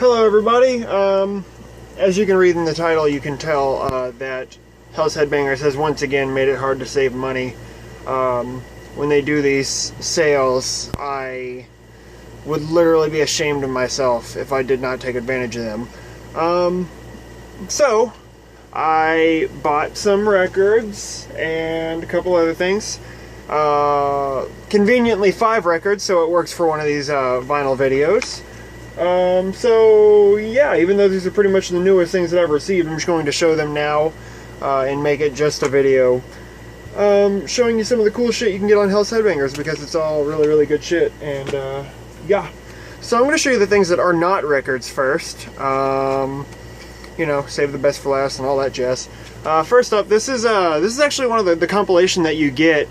Hello everybody. As you can read in the title, you can tell that Hell's Headbangers has once again made it hard to save money. When they do these sales, I would literally be ashamed of myself if I did not take advantage of them. So, I bought some records and a couple other things. Conveniently 5 records, so it works for one of these vinyl videos. So yeah, even though these are pretty much the newest things that I've received, I'm just going to show them now and make it just a video showing you some of the cool shit you can get on Hell's Headbangers, because it's all really good shit. And yeah, so I'm going to show you the things that are not records first. You know, save the best for last and all that jazz. First up, this is actually one of the compilation that you get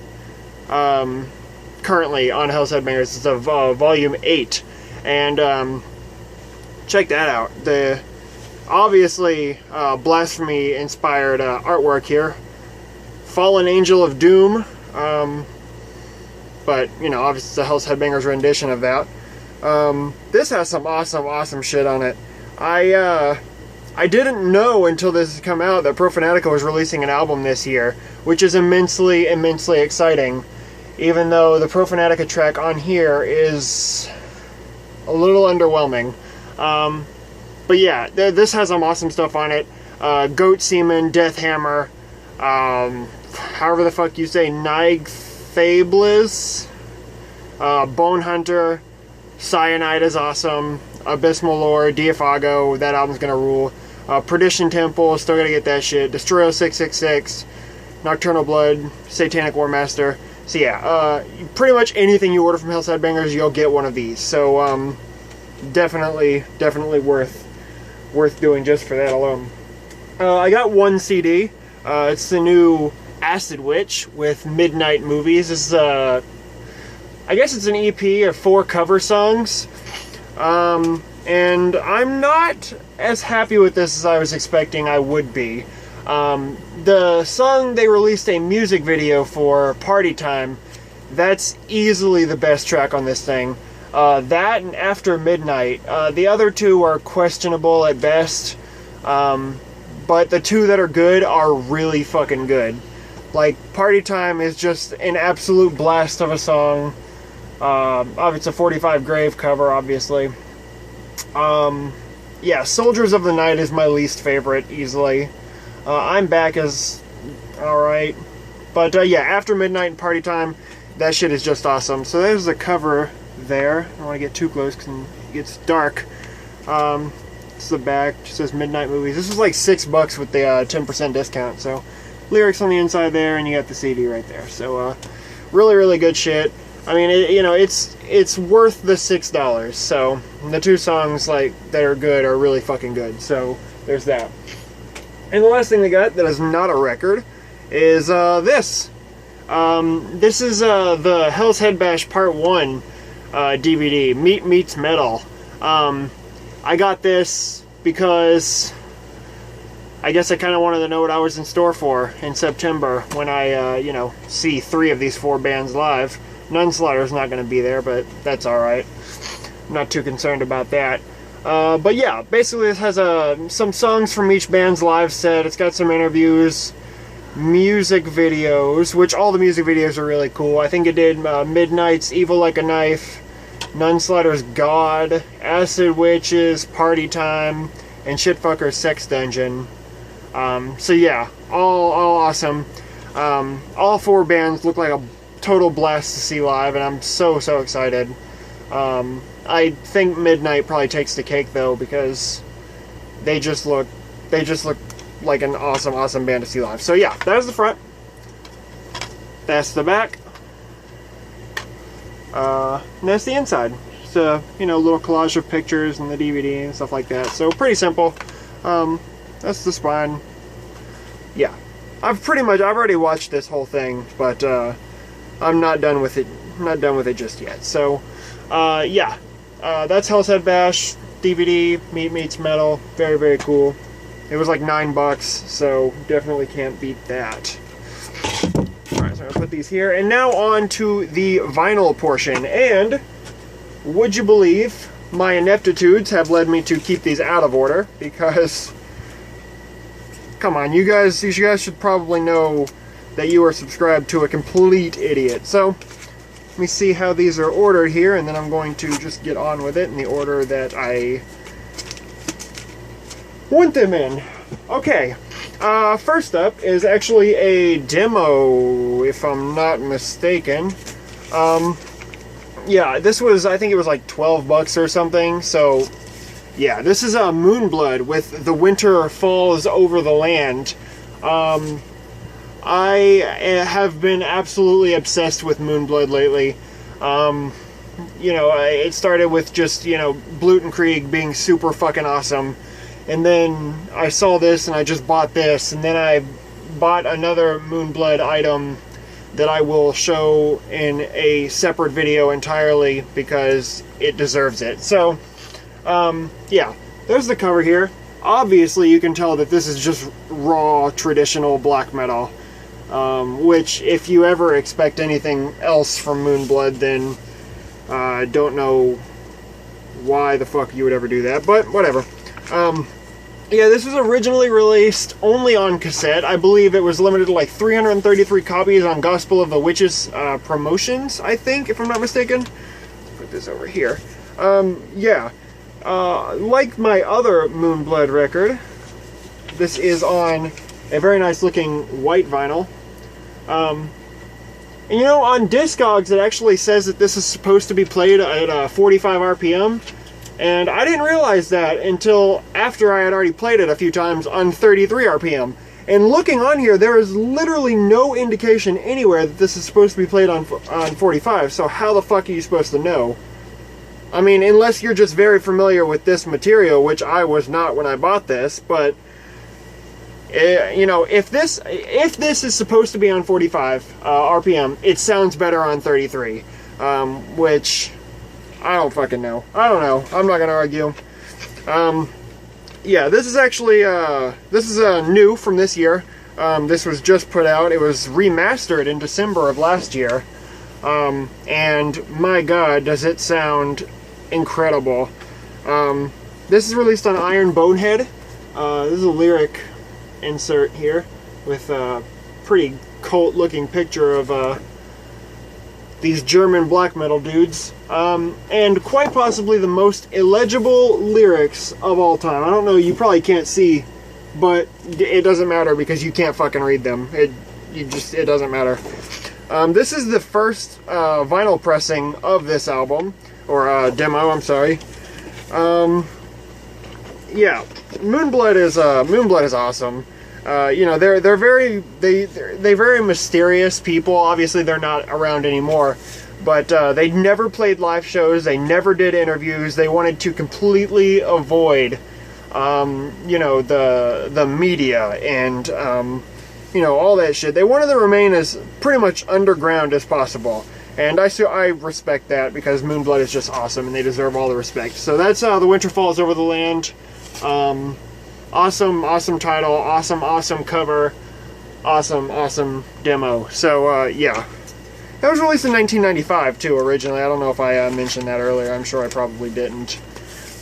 currently on Hell's Headbangers. It's a volume 8, and check that out. The obviously blasphemy inspired artwork here. Fallen Angel of Doom, but you know, obviously it's a Hell's Headbangers rendition of that. This has some awesome shit on it. I didn't know until this has come out that Profanatica was releasing an album this year, which is immensely exciting, even though the Profanatica track on here is a little underwhelming. But yeah, this has some awesome stuff on it. Goat Semen, Death Hammer, however the fuck you say, Nighthablis, Bone Hunter, Cyanide is awesome, Abysmal Lore, Diafago, that album's gonna rule. Perdition Temple, still gotta get that shit. Destroyo 666, Nocturnal Blood, Satanic War Master. So yeah, pretty much anything you order from Hell's Headbangers, you'll get one of these. So definitely worth doing just for that alone. I got one CD. It's the new Acid Witch with Midnight Movies. This is I guess it's an EP of 4 cover songs. And I'm not as happy with this as I was expecting I would be. The song they released a music video for, Party Time, that's easily the best track on this thing. That and After Midnight. The other 2 are questionable at best, but the 2 that are good are really fucking good. Like, Party Time is just an absolute blast of a song. It's a 45 Grave cover, obviously. Yeah, Soldiers of the Night is my least favorite, easily. I'm Back is alright. But yeah, After Midnight and Party Time, that shit is just awesome. So there's the cover there. I don't want to get too close because it gets dark. It's the back. It says Midnight Movies. This was like $6 with the 10% discount. So lyrics on the inside there, and you got the CD right there. So really good shit. I mean, it's worth the $6. So the 2 songs that are good are really fucking good. So there's that. And the last thing they got that is not a record is this. This is the Hell's Head Bash Part 1 DVD, Meat Meets Metal. I got this because I guess I kind of wanted to know what I was in store for in September when I, see 3 of these 4 bands live. Nunslaughter's not going to be there, but that's alright. I'm not too concerned about that. But yeah, basically this has some songs from each band's live set. It's got some interviews, music videos, which all the music videos are really cool. I think it did Midnight's Evil Like a Knife, Nunslaughter's God, Acid Witch's Party Time, and Shitfucker's Sex Dungeon. So yeah, all awesome. All 4 bands look like a total blast to see live, and I'm so excited. I think Midnight probably takes the cake though, because they just look like an awesome band to see live. So yeah, that's the front. That's the back. And that's the inside. It's a little collage of pictures and the DVD and stuff like that. So pretty simple. That's the spine. Yeah, I've already watched this whole thing, but I'm not done with it. I'm not done with it just yet. So yeah, that's Hell's Head Bash DVD, Meat Meets Metal. Very cool. It was like $9, so definitely can't beat that. Alright, so I'm going to put these here. And now on to the vinyl portion. And would you believe my ineptitudes have led me to keep these out of order, because, come on, you guys should probably know that you are subscribed to a complete idiot. So, let me see how these are ordered here, and then I'm going to just get on with it in the order that I want them in. Okay, first up is actually a demo, if I'm not mistaken. Yeah, this was, I think it was like 12 bucks or something, so yeah, this is a Moonblood with The Winter Falls Over the Land. I have been absolutely obsessed with Moonblood lately. You know, it started with just, you know, Blutenkrieg being super fucking awesome, and then I saw this and I just bought this, and then I bought another Moonblood item that I will show in a separate video entirely because it deserves it. So, yeah, there's the cover here. Obviously, you can tell that this is just raw, traditional black metal, which, if you ever expect anything else from Moonblood, then I don't know why the fuck you would ever do that, but whatever. Yeah, this was originally released only on cassette. I believe it was limited to like 333 copies on Gospel of the Witches promotions, I think, if I'm not mistaken. Put this over here. Yeah. Like my other Moonblood record, this is on a very nice looking white vinyl. And you know, on Discogs it actually says that this is supposed to be played at 45 RPM. And I didn't realize that until after I had already played it a few times on 33 RPM. And looking on here, there is literally no indication anywhere that this is supposed to be played on 45, so how the fuck are you supposed to know? I mean, unless you're just very familiar with this material, which I was not when I bought this, but, you know, if this is supposed to be on 45 RPM, it sounds better on 33, which I don't fucking know. I don't know. I'm not gonna argue. Yeah, this is actually this is new from this year. This was just put out. It was remastered in December of last year, and my god, does it sound incredible. This is released on Iron Bonehead. This is a lyric insert here with a pretty cult-looking picture of these German black metal dudes, and quite possibly the most illegible lyrics of all time. I don't know, you probably can't see, but it doesn't matter because you can't fucking read them. It doesn't matter. This is the first vinyl pressing of this album, or demo, I'm sorry. Yeah, Moonblood is awesome. You know, they're very mysterious people. Obviously, they're not around anymore, but they never played live shows. They never did interviews. They wanted to completely avoid, you know, the media and you know, all that shit. They wanted to remain as pretty much underground as possible, and I respect that because Moonblood is just awesome and they deserve all the respect. So that's The Winter Falls Over the Land. Awesome title, awesome cover, awesome demo. So, yeah. That was released in 1995, too, originally. I don't know if I mentioned that earlier. I'm sure I probably didn't.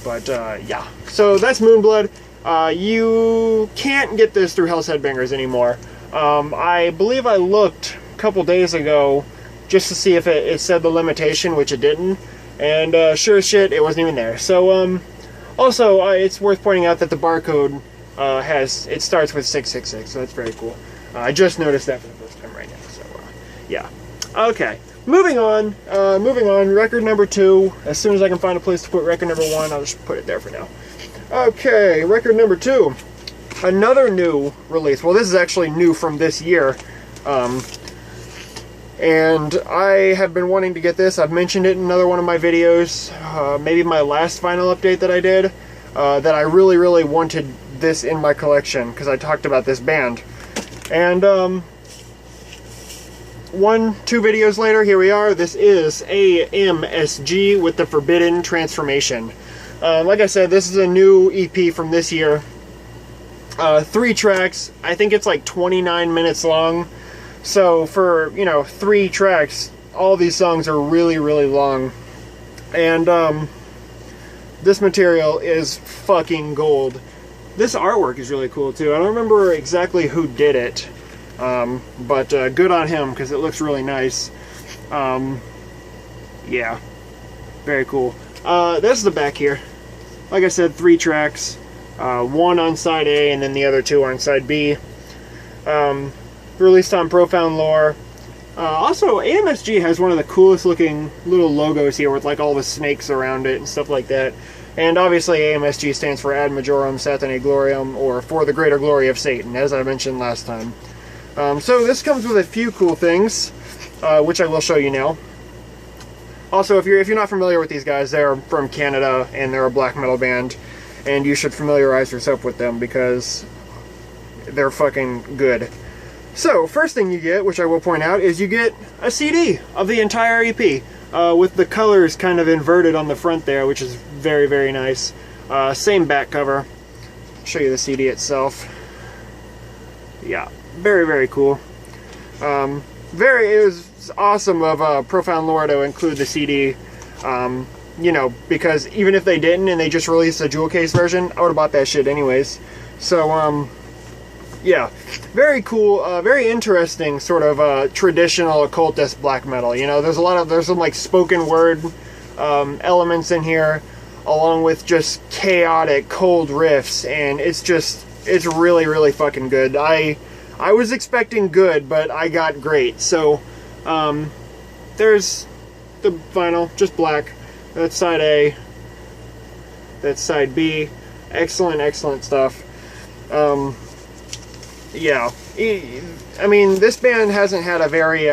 But, yeah. So, that's Moonblood. You can't get this through Hell's Headbangers anymore. I believe I looked a couple days ago just to see if it said the limitation, which it didn't. And, sure as shit, it wasn't even there. So, also, it's worth pointing out that the barcode it starts with 666, so that's very cool. I just noticed that for the first time right now, so yeah. Okay, moving on, record number 2. As soon as I can find a place to put record number 1, I'll just put it there for now. Okay, record number 2. Another new release. Well, this is actually new from this year. And I have been wanting to get this. I've mentioned it in another one of my videos, maybe my last vinyl update that I did, that I really wanted this in my collection because I talked about this band. And 2 videos later, here we are. This is A.M.S.G. with the Forbidden Transformation. Like I said, this is a new EP from this year. 3 tracks. I think it's like 29 minutes long. So for, you know, 3 tracks, all these songs are really long. And this material is fucking gold. This artwork is really cool too. I don't remember exactly who did it, but good on him because it looks really nice. Yeah, very cool. This is the back here. Like I said, 3 tracks, 1 on side A and then the other 2 on side B. Released on Profound Lore. Also, A.M.S.G has one of the coolest looking little logos here with like all the snakes around it and stuff like that. And obviously A.M.S.G stands for Ad Majorem Satanae Gloriam, or For the Greater Glory of Satan, as I mentioned last time. So this comes with a few cool things, which I will show you now. Also, if you're not familiar with these guys, they're from Canada and they're a black metal band, and you should familiarize yourself with them because they're fucking good. So, first thing you get, which I will point out, is you get a CD of the entire EP, with the colors kind of inverted on the front there, which is very, very nice. Same back cover. I'll show you the CD itself. Yeah, very, very cool. It was awesome of Profound Lore to include the CD, you know, because even if they didn't and they just released a jewel case version, I would have bought that shit anyways. So, yeah, very cool, very interesting sort of traditional occultist black metal. You know, there's some like spoken word elements in here, along with just chaotic, cold riffs, and it's really, really fucking good. I was expecting good, but I got great. So, there's the vinyl, just black. That's side A. That's side B. Excellent, excellent stuff. Yeah, I mean, this band hasn't had a very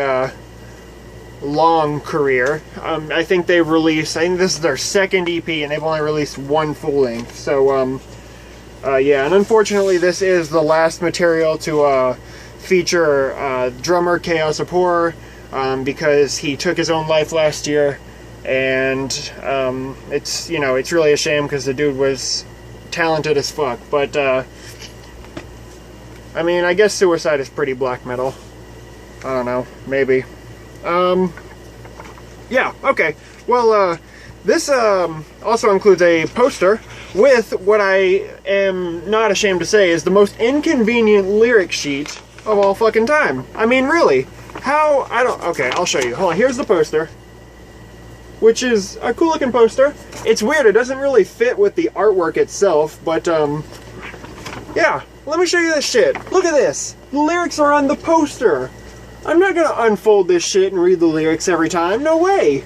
long career. I think this is their second EP, and they've only released 1 full length. So, yeah, and unfortunately, this is the last material to feature drummer Chaos of Horror, because he took his own life last year, and it's really a shame because the dude was talented as fuck. But I mean, I guess suicide is pretty black metal. I don't know, maybe. Yeah, okay. Well, this also includes a poster with what I am not ashamed to say is the most inconvenient lyric sheet of all fucking time. I mean, really. How? Okay, I'll show you. Hold on, here's the poster, which is a cool looking poster. It's weird, it doesn't really fit with the artwork itself, but, yeah. Let me show you this shit. Look at this. The lyrics are on the poster. I'm not gonna unfold this shit and read the lyrics every time. No way.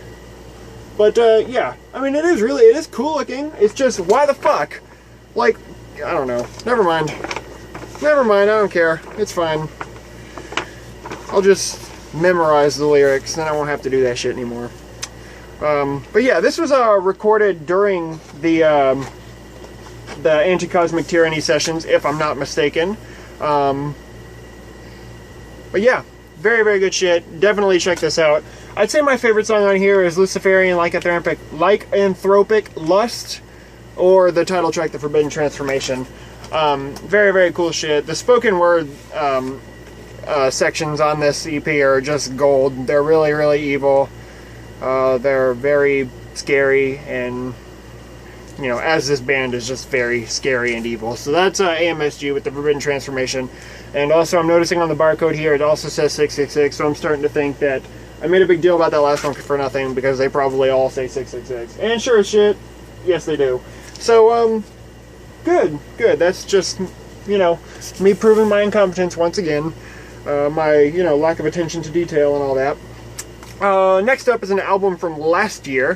But, yeah. I mean, it is cool looking. It's just, why the fuck? Like, I don't know. Never mind. Never mind, I don't care. It's fine. I'll just memorize the lyrics, then I won't have to do that shit anymore. But yeah, this was, recorded during the Anti-Cosmic Tyranny sessions, if I'm not mistaken. But yeah, very, very good shit. Definitely check this out. I'd say my favorite song on here is Luciferian Lycanthropic Lust, or the title track, The Forbidden Transformation. Very, very cool shit. The spoken word sections on this EP are just gold. They're really, really evil. They're very scary, and you know, as this band is just very scary and evil. So that's A.M.S.G with The Forbidden Transformation. And also I'm noticing on the barcode here, it also says 666, so I'm starting to think that I made a big deal about that last one for nothing, because they probably all say 666. And sure as shit, yes they do. So, good. That's just, you know, me proving my incompetence once again. My, you know, lack of attention to detail and all that. Next up is an album from last year.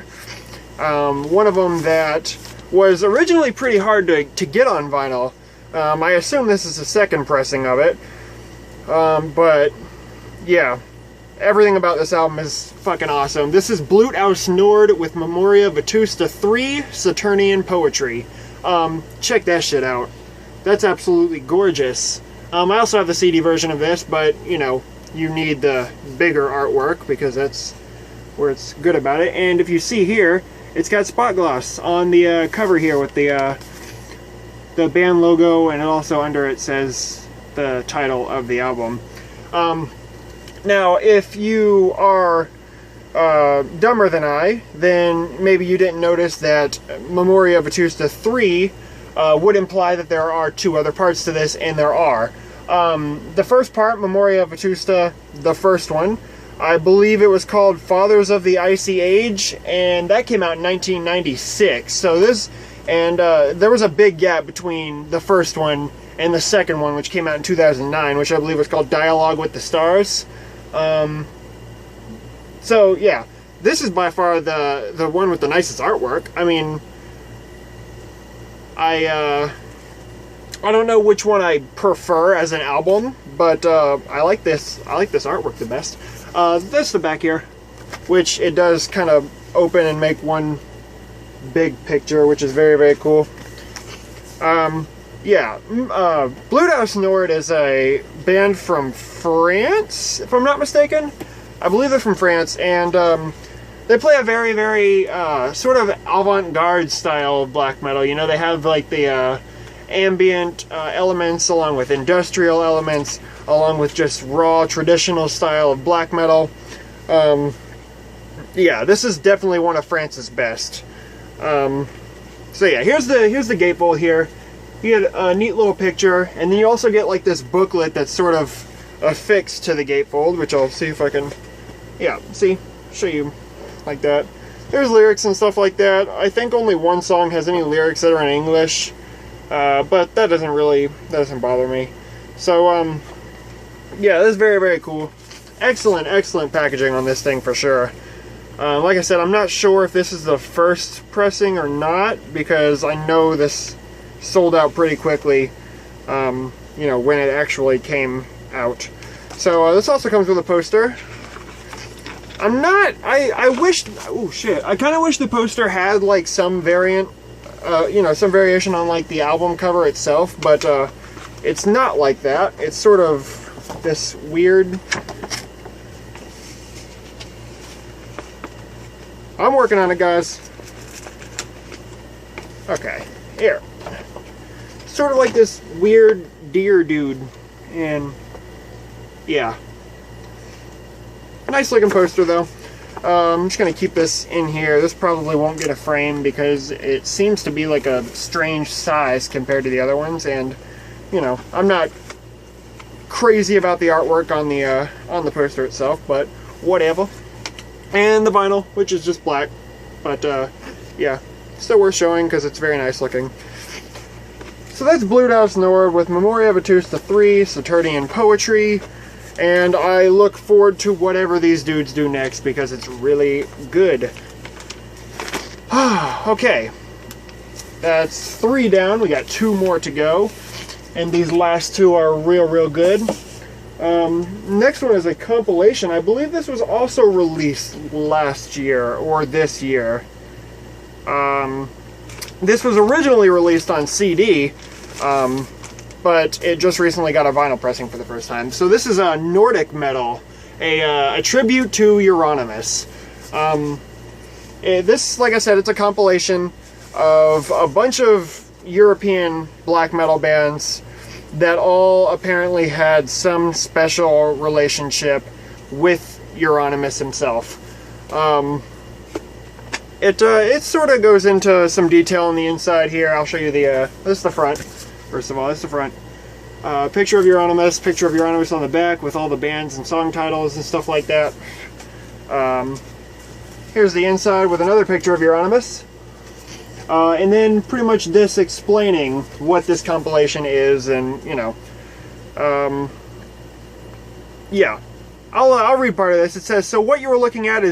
One of them that was originally pretty hard to get on vinyl. I assume this is the second pressing of it. But, yeah. Everything about this album is fucking awesome. This is Blut aus Nord with Memoria Vetusta 3 Saturnian Poetry. Check that shit out. That's absolutely gorgeous. I also have the CD version of this, but, you know, you need the bigger artwork because that's where it's good about it. And if you see here, it's got spot gloss on the cover here with the band logo, and it also under it says the title of the album. Now, if you are dumber than I, then maybe you didn't notice that Memoria Vetusta 3 would imply that there are 2 other parts to this, and there are. The first part, Memoria Vetusta, the first one, I believe it was called Fathers of the Icy Age, and that came out in 1996. So this, and there was a big gap between the first one and the second one, which came out in 2009, which I believe was called Dialogue with the Stars. So yeah, this is by far the one with the nicest artwork. I mean, I don't know which one I prefer as an album, but I like this. I like this artwork the best. That's the back here, which it does kind of open and make one big picture, which is very, very cool. Yeah, Blue Taos Nord is a band from France, if I'm not mistaken. I believe they're from France, and they play a very, very sort of avant-garde style of black metal. You know, they have like the ambient elements along with industrial elements, along with just raw traditional style of black metal. Yeah, this is definitely one of France's best. So yeah, here's the gatefold here. You get a neat little picture, and then you also get like this booklet that's sort of affixed to the gatefold, which I'll see if I can, yeah, see, show you like that. There's lyrics and stuff like that. I think only one song has any lyrics that are in English. But that doesn't bother me. So, yeah, this is very, very cool. Excellent, excellent packaging on this thing for sure. Like I said, I'm not sure if this is the first pressing or not, because I know this sold out pretty quickly, you know, when it actually came out. So, this also comes with a poster. I wish, oh shit, I kind of wish the poster had, like, some variant, you know, some variation on like the album cover itself, but it's not like that. It's sort of this weird. I'm working on it, guys. Okay, here. Sort of like this weird deer dude, and yeah, nice looking poster though. I'm just going to keep this in here. This probably won't get a frame because it seems to be like a strange size compared to the other ones, and you know, I'm not crazy about the artwork on the poster itself, but whatever. And the vinyl, which is just black, but yeah, still worth showing because it's very nice looking. So that's Blue Taos Nord with Memoria Vetusta 3, Saturnian Poetry. And I look forward to whatever these dudes do next because it's really good. Okay. That's 3 down. We got 2 more to go. And these last 2 are real, real good. Next one is a compilation. I believe this was also released last year or this year. This was originally released on CD. But it just recently got a vinyl pressing for the first time. So this is a Nordic Metal, a tribute to Euronymous. This, like I said, it's a compilation of a bunch of European black metal bands that all apparently had some special relationship with Euronymous himself. It sort of goes into some detail on the inside here. I'll show you this is the front. First of all, this is the front. Picture of Euronymous on the back with all the bands and song titles and stuff like that. Here's the inside with another picture of Euronymous. And then pretty much this explaining what this compilation is, and you know, yeah. I'll read part of this. It says, "So what you were looking at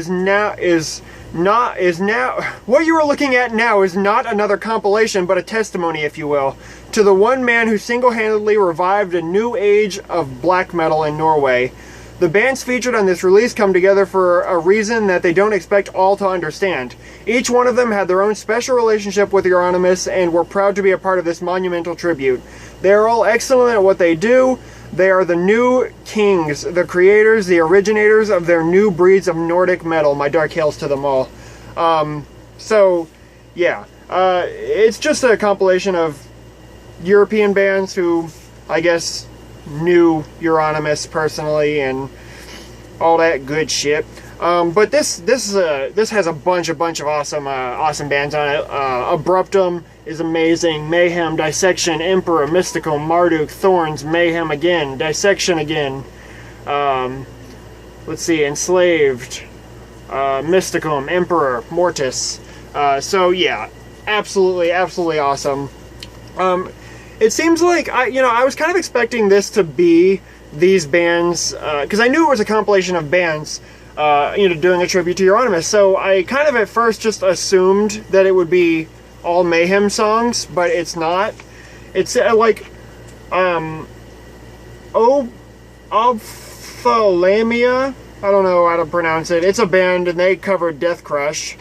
what you are looking at now is not another compilation, but a testimony, if you will, to the one man who single-handedly revived a new age of black metal in Norway. The bands featured on this release come together for a reason that they don't expect all to understand. Each one of them had their own special relationship with Euronymous and were proud to be a part of this monumental tribute. They are all excellent at what they do. They are the new kings, the creators, the originators of their new breeds of Nordic metal. My dark hails to them all." So, yeah. It's just a compilation of European bands who, I guess, knew Euronymous personally and all that good shit. But this has a bunch of awesome awesome bands on it. Abruptum is amazing. Mayhem, Dissection, Emperor, Mystical, Marduk, Thorns, Mayhem again, Dissection again. Let's see, Enslaved, Mysticum, Emperor, Mortis. So yeah, absolutely awesome. It seems like I was kind of expecting this to be these bands because I knew it was a compilation of bands. Doing a tribute to Animus. So I kind of at first just assumed that it would be all Mayhem songs, but it's not. It's Ophthalmia. I don't know how to pronounce it. It's a band, and they covered Death Crush.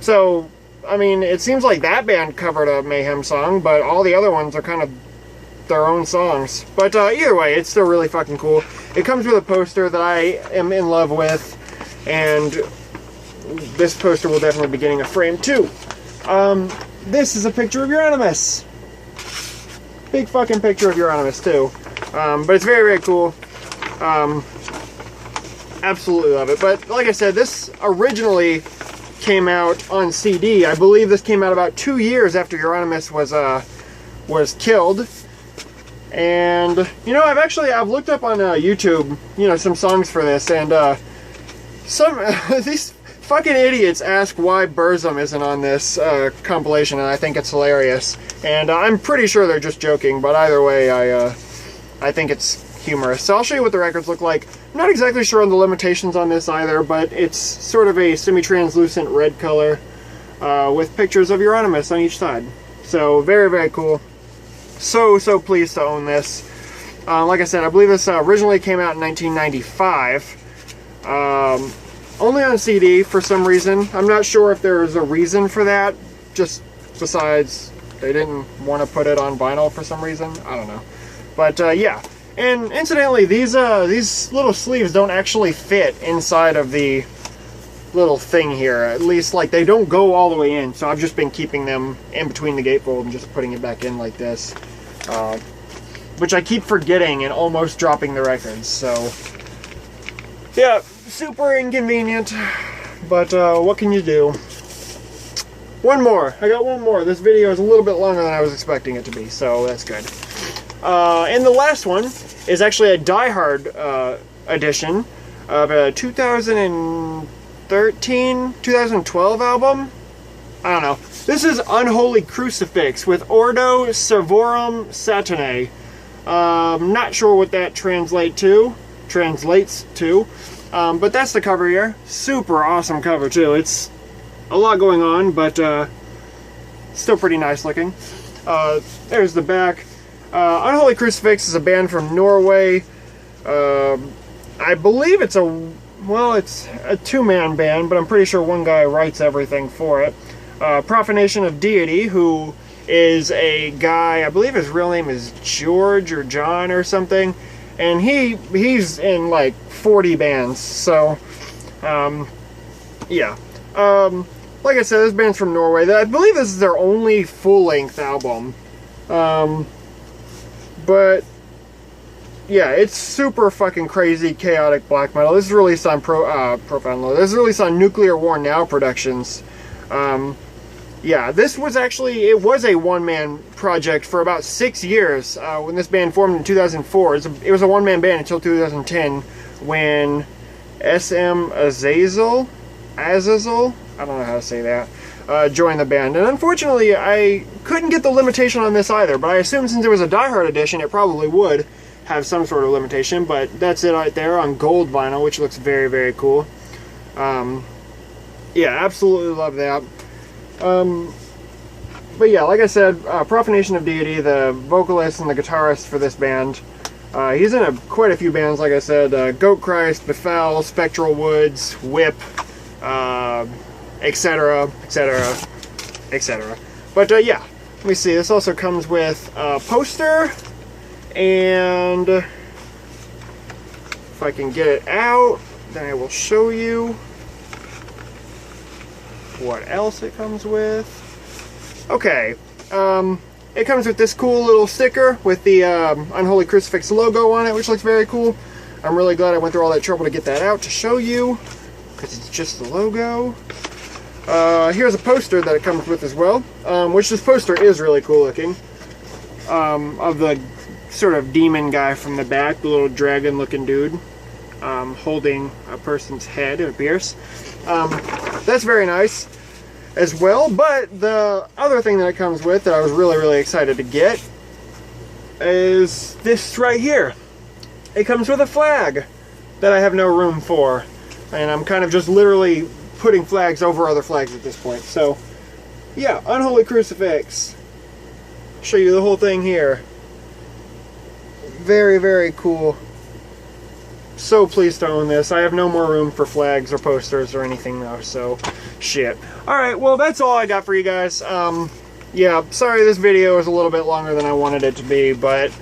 So, I mean, it seems like that band covered a Mayhem song, but all the other ones are kind of their own songs. But either way, it's still really fucking cool. It comes with a poster that I am in love with, and this poster will definitely be getting a frame too. This is a picture of Animus. Big fucking picture of Animus too. But it's very cool. Absolutely love it. But like I said, this originally came out on CD. I believe this came out about 2 years after Euronymous was killed. And I've looked up on YouTube, some songs for this, and some these fucking idiots ask why Burzum isn't on this compilation, and I think it's hilarious. And I'm pretty sure they're just joking, but either way, I think it's humorous. So I'll show you what the records look like. I'm not exactly sure on the limitations on this either, but it's sort of a semi-translucent red color with pictures of Euronymous on each side. So very cool. So pleased to own this. Like I said, I believe this originally came out in 1995. Only on CD for some reason. I'm not sure if there's a reason for that, just besides they didn't want to put it on vinyl for some reason. I don't know. But yeah. And incidentally, these little sleeves don't actually fit inside of the little thing here. At least, like, they don't go all the way in. So I've just been keeping them in between the gatefold and just putting it back in like this. Which I keep forgetting and almost dropping the records. So, yeah, super inconvenient. But what can you do? One more. I got one more. This video is a little bit longer than I was expecting it to be, so that's good. And the last one is actually a Die Hard edition of a 2012 album. I don't know. This is Unholy Crucifix with Ordo Servorum Satanae. Not sure what that translates to. But that's the cover here. Super awesome cover too. It's a lot going on, but still pretty nice looking. There's the back. Unholy Crucifix is a band from Norway. I believe it's a two-man band, but I'm pretty sure one guy writes everything for it. Profanation of Deity, who is a guy, I believe his real name is George or John or something, and he's in like 40 bands, so yeah. Like I said, this band's from Norway. I believe this is their only full-length album. But yeah, it's super fucking crazy, chaotic black metal. This is released on Profound Low. This is released on Nuclear War Now Productions. Yeah, this was actually, it was a one-man project for about 6 years when this band formed in 2004. It was a one-man band until 2010 when A.M.S.G, Azazel, I don't know how to say that, joined the band. And unfortunately, I couldn't get the limitation on this either, but I assume since it was a Die Hard edition, it probably would have some sort of limitation, but that's it right there on gold vinyl, which looks very cool. Yeah, absolutely love that. But yeah, like I said, Profanation of Deity, the vocalist and the guitarist for this band. He's in quite a few bands, like I said, Goat Christ, Befell, Spectral Woods, Whip, etc. But yeah, let me see, this also comes with a poster, and if I can get it out, then I will show you what else it comes with. Okay, it comes with this cool little sticker with the Unholy Crucifix logo on it, which looks very cool. I'm really glad I went through all that trouble to get that out to show you, because it's just the logo. Here's a poster that it comes with as well, which this poster is really cool looking, of the sort of demon guy from the back, the little dragon looking dude, holding a person's head, it appears. That's very nice as well, but the other thing that it comes with that I was really excited to get is this right here. It comes with a flag that I have no room for, and I'm kind of just literally putting flags over other flags at this point. So yeah, Unholy Crucifix. Show you the whole thing here. Very cool. So pleased to own this. I have no more room for flags or posters or anything though, so shit. Alright, well that's all I got for you guys. Yeah, sorry this video is a little bit longer than I wanted it to be, but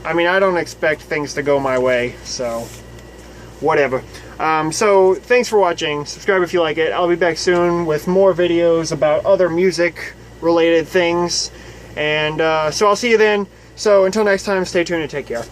I mean, I don't expect things to go my way, so whatever. So thanks for watching. Subscribe if you like it. I'll be back soon with more videos about other music related things, and so I'll see you then. So until next time, stay tuned and take care.